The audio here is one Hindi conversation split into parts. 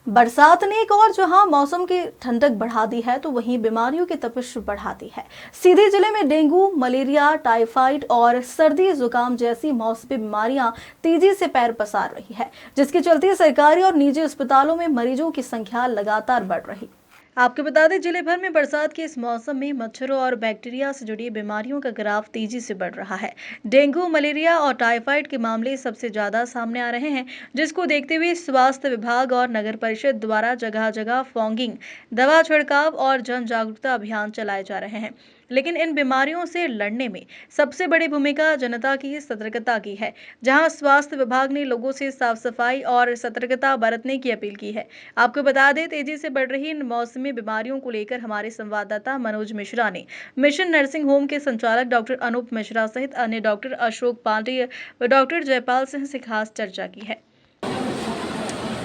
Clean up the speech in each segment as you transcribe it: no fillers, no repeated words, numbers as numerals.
बरसात ने एक और जहां मौसम की ठंडक बढ़ा दी है तो वहीं बीमारियों की तपिश बढ़ा दी है। सीधी जिले में डेंगू, मलेरिया, टाइफाइड और सर्दी जुकाम जैसी मौसमी बीमारियां तेजी से पैर पसार रही है, जिसके चलते सरकारी और निजी अस्पतालों में मरीजों की संख्या लगातार बढ़ रही। आपको बता दें, जिले भर में बरसात के इस मौसम में मच्छरों और बैक्टीरिया से जुड़ी बीमारियों का ग्राफ तेजी से बढ़ रहा है। डेंगू, मलेरिया और टाइफाइड के मामले सबसे ज्यादा सामने आ रहे हैं, जिसको देखते हुए स्वास्थ्य विभाग और नगर परिषद द्वारा जगह जगह फॉगिंग, दवा छिड़काव और जन जागरूकता अभियान चलाए जा रहे हैं। लेकिन इन बीमारियों से लड़ने में सबसे बड़ी भूमिका जनता की सतर्कता की है, जहां स्वास्थ्य विभाग ने लोगों से साफ सफाई और सतर्कता बरतने की अपील की है। आपको बता दें, तेजी से बढ़ रही इन मौसमी बीमारियों को लेकर हमारे संवाददाता मनोज मिश्रा ने मिशन नर्सिंग होम के संचालक डॉक्टर अनूप मिश्रा सहित अन्य डॉक्टर अशोक पांडेय व डॉक्टर जयपाल सिंह से खास चर्चा की है।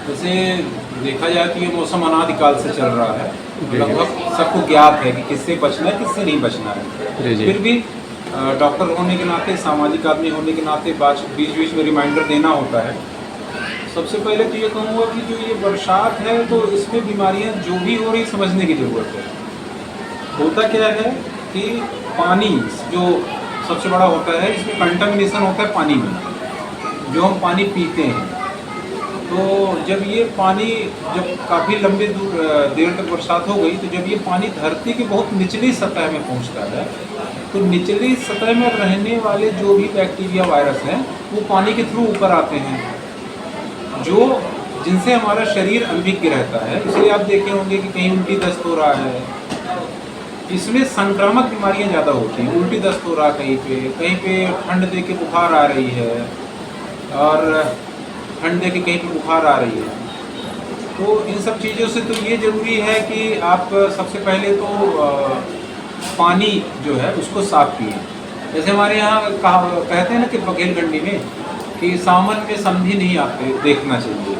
वैसे देखा जाए तो ये मौसम अनादिकाल से चल रहा है, लगभग सबको ज्ञात है कि किससे बचना है, किससे नहीं बचना है। फिर भी डॉक्टर होने के नाते, सामाजिक आदमी होने के नाते बीच बीच में रिमाइंडर देना होता है। सबसे पहले तो ये कहूँगा कि जो ये बरसात है तो इसमें बीमारियाँ जो भी हो रही समझने की ज़रूरत है। होता क्या है कि पानी जो सबसे बड़ा होता है, इसमें कंटामिनेशन होता है पानी में, जो हम पानी पीते हैं। तो जब ये पानी काफ़ी लंबे देर तक बरसात हो गई, तो जब ये पानी धरती की बहुत निचली सतह में पहुंचता है, तो निचली सतह में रहने वाले जो भी बैक्टीरिया, वायरस हैं, वो पानी के थ्रू ऊपर आते हैं, जिनसे हमारा शरीर अनभिज्ञ रहता है। इसलिए आप देखे होंगे कि कहीं उल्टी दस्त हो रहा है, इसमें संक्रामक बीमारियां ज़्यादा होती हैं। उल्टी दस्त हो रहा है कहीं पे ठंड दे के बुखार आ रही है, और ठंड दे के कहीं पे बुखार आ रही है। तो इन सब चीज़ों से तो ये ज़रूरी है कि आप सबसे पहले तो पानी जो है उसको साफ पिए। जैसे हमारे यहाँ कहते हैं ना कि बघेलखंडी में कि सावन में समधी नहीं आते, देखना चाहिए।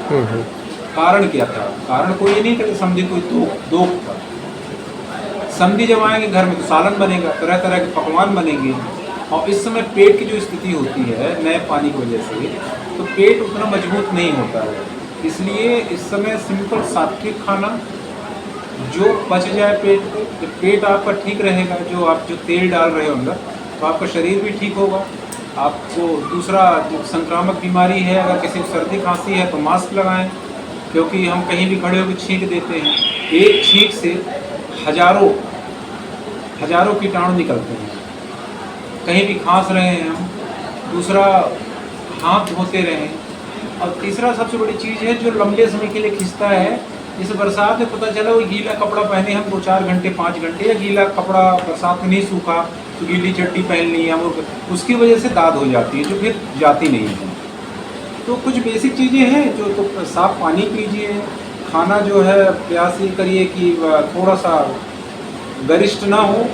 कारण क्या था? कारण कोई नहीं था कि समधी कोई दोख था। समधी जब आएंगे घर में तो सालन बनेगा, तरह तरह के पकवान बनेंगे। और इस समय पेट की जो स्थिति होती है नए पानी की वजह से, तो पेट उतना मजबूत नहीं होता है। इसलिए इस समय सिंपल सात्विक खाना जो पच जाए पेट को, जब पेट आपका ठीक रहेगा, जो तेल डाल रहे हो अंदर, तो आपका शरीर भी ठीक होगा। आपको दूसरा जो संक्रामक बीमारी है, अगर किसी को सर्दी खांसी है तो मास्क लगाएं, क्योंकि हम कहीं भी खड़े होकर छींक देते हैं। एक छींक से हजारों कीटाणु निकलते हैं। कहीं भी खांस रहे हैं हम, दूसरा हाथ धोते रहें। और तीसरा सबसे बड़ी चीज़ है जो लंबे समय के लिए खिंचता है, जैसे बरसात में पता चला वो गीला कपड़ा पहने हम 2-4 घंटे 5 घंटे, या गीला कपड़ा बरसात में नहीं सूखा तो गीली चड्डी पहन ली, या उसकी वजह से दाद हो जाती है जो फिर जाती नहीं है। तो कुछ बेसिक चीज़ें हैं जो, तो साफ पानी पीजिए, खाना जो है प्रयास ये करिए कि थोड़ा सा गरिष्ठ ना हो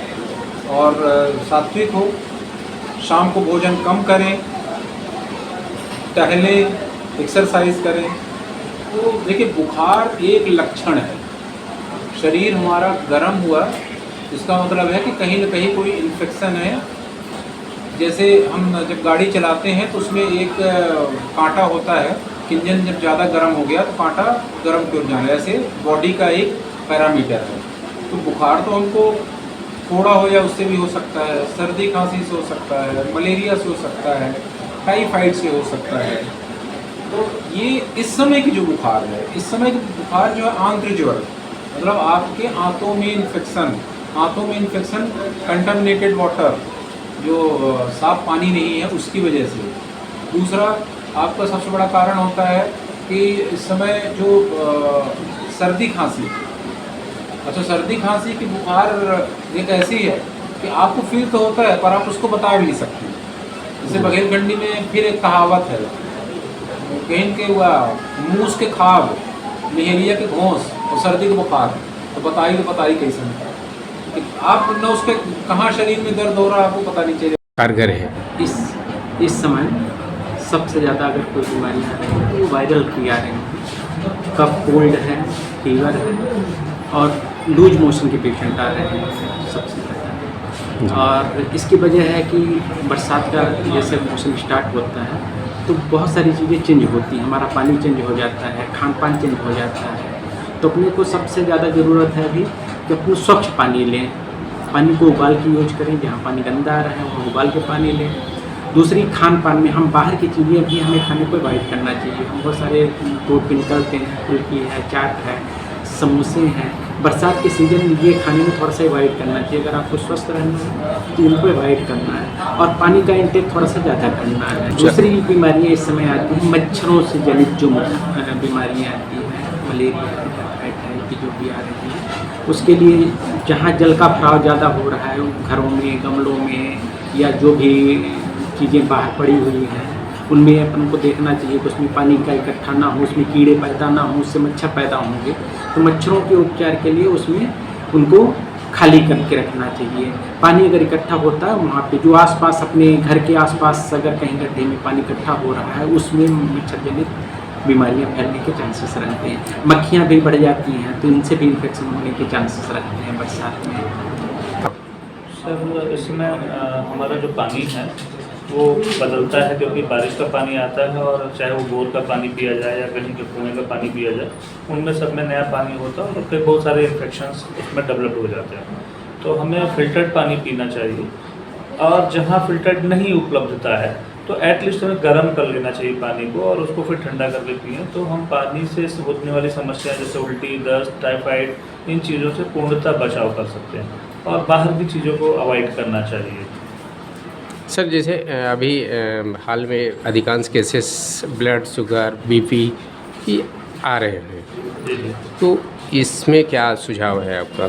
और सात्विक हो। शाम को भोजन कम करें, टहलें, एक्सरसाइज करें। तो देखिए, बुखार एक लक्षण है। शरीर हमारा गर्म हुआ, इसका मतलब है कि कहीं न कहीं कोई इन्फेक्शन है। जैसे हम जब गाड़ी चलाते हैं तो उसमें एक कांटा होता है, इंजन जब ज़्यादा गर्म हो गया तो कांटा गर्म क्यों जाना है, ऐसे बॉडी का एक पैरामीटर है। तो बुखार तो हमको थोड़ा हो या उससे भी हो सकता है, सर्दी खांसी से हो सकता है, मलेरिया से हो सकता है, टाइफाइड से हो सकता है। तो ये इस समय की जो बुखार है, इस समय की बुखार जो है आंत्र ज्वर, मतलब आपके आंतों में इन्फेक्शन, कंटामिनेटेड वाटर, जो साफ पानी नहीं है उसकी वजह से। दूसरा आपका सबसे बड़ा कारण होता है कि इस समय जो सर्दी खांसी, अच्छा सर्दी खांसी की बुखार एक ऐसी है कि आपको फील तो होता है पर आप उसको बता भी नहीं सकते। जैसे बघेलखंडी में फिर एक कहावत है, कहीं के हुआ मूस के खाब, मेहरिया के घोंस और सर्दी के बुखार, तो बताई कैसे नहीं। आप न उसके कहाँ शरीर में दर्द हो रहा है आपको पता नहीं चलेगा। कारगर है इस समय सबसे ज़्यादा अगर कोई बीमारी आ रही है तो वायरल की आ रही है। कफ कोल्ड है, फीवर है और लूज मोशन के पेशेंट आ रहे हैं सबसे ज़्यादा। और इसकी वजह है कि बरसात का जैसे मौसम स्टार्ट होता है तो बहुत सारी चीज़ें चेंज होती हैं। हमारा पानी चेंज हो जाता है, खान पान चेंज हो जाता है, तो अपने को सबसे ज़्यादा ज़रूरत है अभी कि अपने स्वच्छ पानी लें, पानी को उबाल के यूज करें, जहाँ पानी गंदा आ रहा है वहाँ उबाल के पानी लें। दूसरी खान पान में हम बाहर की चीज़ें भी हमें खाने को अवॉइड करना चाहिए। हम बहुत सारे रोड पे निकलते हैं, फुल्की है, चाट है, समोसे हैं, बरसात के सीज़न में ये खाने में थोड़ा सा अवॉइड करना चाहिए। अगर आपको स्वस्थ रहना है तो इनको अवॉइड करना है और पानी का इंटेक थोड़ा सा ज़्यादा करना है। दूसरी बीमारियाँ इस समय आती हैं मच्छरों से जनित जो बीमारियाँ आती हैं, मलेरिया टाइफाइड की जो भी आ रही है, उसके लिए जहाँ जल का भराव ज़्यादा हो रहा है, घरों में, गमलों में या जो भी चीज़ें बाहर पड़ी हुई हैं उनमें अपन को देखना चाहिए कि उसमें पानी का इकट्ठा ना हो, उसमें कीड़े पैदा ना हो, उससे मच्छर पैदा होंगे। तो मच्छरों के उपचार के लिए उसमें उनको खाली करके रखना चाहिए। पानी अगर इकट्ठा होता है वहाँ पे जो आसपास अपने घर के आसपास अगर कहीं गड्ढे में पानी इकट्ठा हो रहा है उसमें मच्छर जनित बीमारियाँ फैलने के चांसेस रहते हैं। मक्खियाँ भी बढ़ जाती हैं तो इनसे भी इन्फेक्शन होने के चांसेस रहते हैं बरसात में। सर इसमें हमारा जो पानी है वो बदलता है, क्योंकि बारिश का पानी आता है और चाहे वो बोर का पानी पिया जाए या कहीं के कुएँ का पानी पिया जाए, उनमें सब में नया पानी होता है और उसके बहुत सारे इन्फेक्शंस उसमें डेवलप हो जाते हैं। तो हमें फ़िल्टर्ड पानी पीना चाहिए और जहाँ फ़िल्टर्ड नहीं उपलब्धता है तो एटलीस्ट हमें गर्म कर लेना चाहिए पानी को और उसको फिर ठंडा करके पिएँ। तो हम पानी से होने वाली समस्या जैसे उल्टी, दस्त, टाइफाइड, इन चीज़ों से पूर्णतः बचाव कर सकते हैं और बाहर की चीज़ों को अवॉइड करना चाहिए। सर जैसे अभी हाल में अधिकांश केसेस ब्लड शुगर बीपी की आ रहे हैं, जी जी। तो इसमें क्या सुझाव है आपका?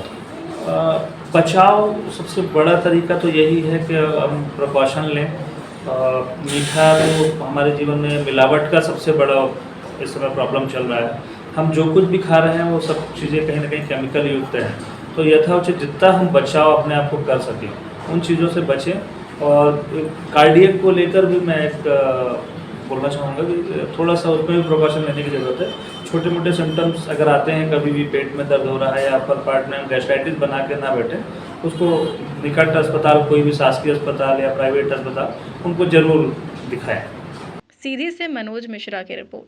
बचाव सबसे बड़ा तरीका तो यही है कि हम प्रिकॉशन लें। मीठा तो हमारे जीवन में मिलावट का सबसे बड़ा इस समय प्रॉब्लम चल रहा है। हम जो कुछ भी खा रहे हैं वो सब चीज़ें कहीं ना कहीं केमिकल युक्त हैं, तो यथाउचित जितना हम बचाव अपने आप को कर सकें उन चीज़ों से बचें। और कार्डियक को लेकर भी मैं एक बोलना चाहूँगा कि थोड़ा सा उसमें भी प्रिकॉशन लेने की ज़रूरत है। छोटे मोटे सिम्टम्स अगर आते हैं, कभी भी पेट में दर्द हो रहा है या अपर पार्ट में गैस्ट्राइटिस बना के ना बैठे, उसको निकट अस्पताल, कोई भी शासकीय अस्पताल या प्राइवेट अस्पताल, उनको ज़रूर दिखाएं। सीधी से मनोज मिश्रा की रिपोर्ट।